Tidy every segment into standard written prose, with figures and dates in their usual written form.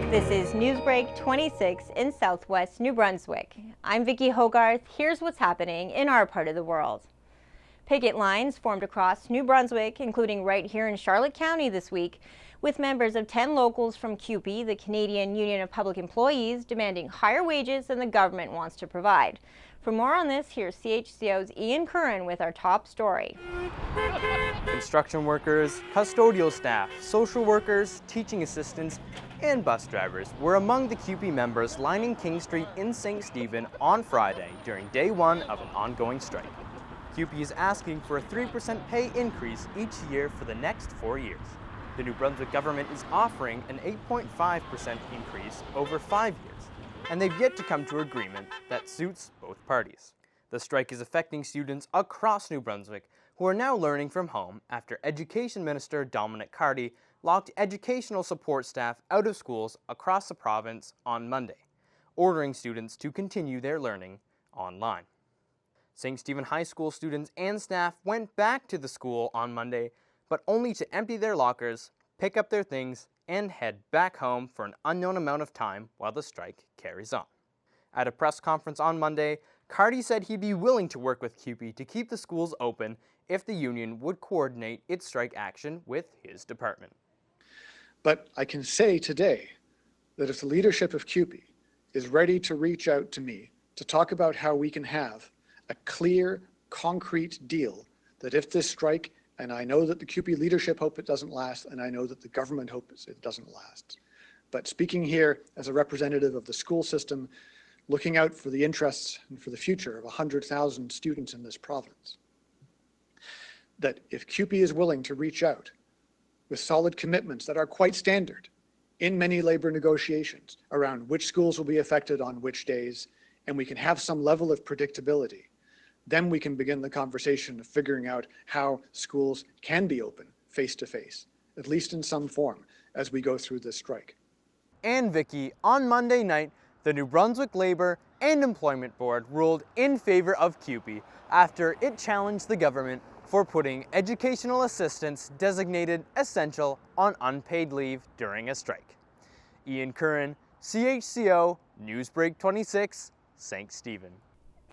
This is NewsBreak26 in Southwest New Brunswick. I'm Vicki Hogarth. Here's what's happening in our part of the world. Picket lines formed across New Brunswick, including right here in Charlotte County this week, with members of 10 locals from CUPE, the Canadian Union of Public Employees, demanding higher wages than the government wants to provide. For more on this, here's CHCO's Ian Curran with our top story. Construction workers, custodial staff, social workers, teaching assistants, and bus drivers were among the CUPE members lining King Street in St. Stephen on Friday during day one of an ongoing strike. CUPE is asking for a 3% pay increase each year for the next 4 years. The New Brunswick government is offering an 8.5% increase over 5 years, and they've yet to come to an agreement that suits both parties. The strike is affecting students across New Brunswick who are now learning from home after Education Minister Dominic Carty locked educational support staff out of schools across the province on Monday, ordering students to continue their learning online. St. Stephen High School students and staff went back to the school on Monday, but only to empty their lockers, pick up their things, and head back home for an unknown amount of time while the strike carries on. At a press conference on Monday, Carty said he'd be willing to work with CUPE to keep the schools open if the union would coordinate its strike action with his department. But I can say today that if the leadership of CUPE is ready to reach out to me to talk about how we can have a clear, concrete deal, that if this strike, and I know that the CUPE leadership hope it doesn't last, and I know that the government hopes it doesn't last. But speaking here as a representative of the school system, looking out for the interests and for the future of 100,000 students in this province, that if CUPE is willing to reach out with solid commitments that are quite standard in many labor negotiations around which schools will be affected on which days, and we can have some level of predictability, then we can begin the conversation of figuring out how schools can be open face-to-face, at least in some form, as we go through this strike. And Vicki, on Monday night, the New Brunswick Labour and Employment Board ruled in favor of CUPE after it challenged the government for putting educational assistants designated essential on unpaid leave during a strike. Ian Curran, CHCO, NewsBreak26, St. Stephen.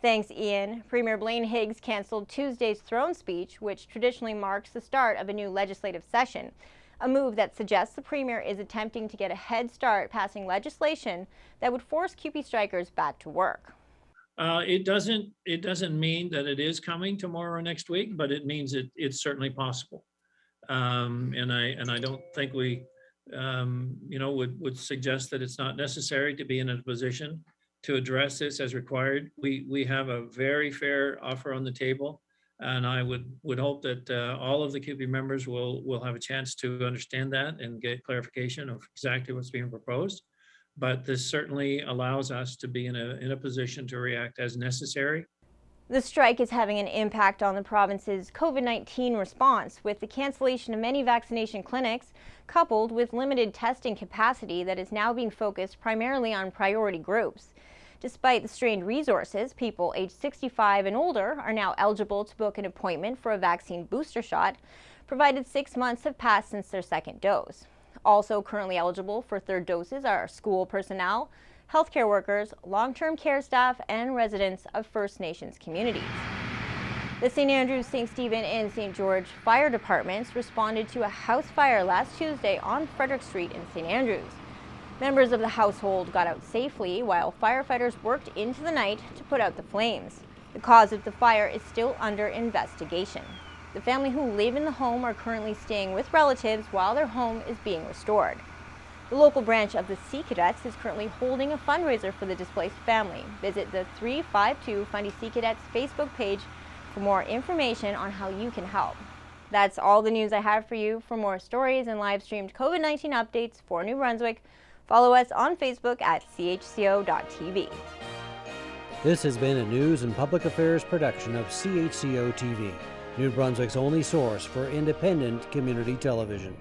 Thanks, Ian. Premier Blaine Higgs canceled Tuesday's throne speech, which traditionally marks the start of a new legislative session, a move that suggests the Premier is attempting to get a head start passing legislation that would force CUPE strikers back to work. It doesn't mean that it is coming tomorrow or next week, but it means it's certainly possible. And I don't think we would suggest that it's not necessary to be in a position to address this as required. We have a very fair offer on the table, and I would hope that all of the CUPE members will have a chance to understand that and get clarification of exactly what's being proposed. But this certainly allows us to be in a position to react as necessary. The strike is having an impact on the province's COVID-19 response, with the cancellation of many vaccination clinics, coupled with limited testing capacity that is now being focused primarily on priority groups. Despite the strained resources, people aged 65 and older are now eligible to book an appointment for a vaccine booster shot, provided 6 months have passed since their second dose. Also currently eligible for third doses are school personnel, healthcare workers, long-term care staff, and residents of First Nations communities. The St. Andrews, St. Stephen, and St. George fire departments responded to a house fire last Tuesday on Frederick Street in St. Andrews. Members of the household got out safely while firefighters worked into the night to put out the flames. The cause of the fire is still under investigation. The family who live in the home are currently staying with relatives while their home is being restored. The local branch of the Sea Cadets is currently holding a fundraiser for the displaced family. Visit the 352 Fundy Sea Cadets Facebook page for more information on how you can help. That's all the news I have for you. For more stories and live-streamed COVID-19 updates for New Brunswick, follow us on Facebook at CHCO.TV. This has been a news and public affairs production of CHCO-TV, New Brunswick's only source for independent community television.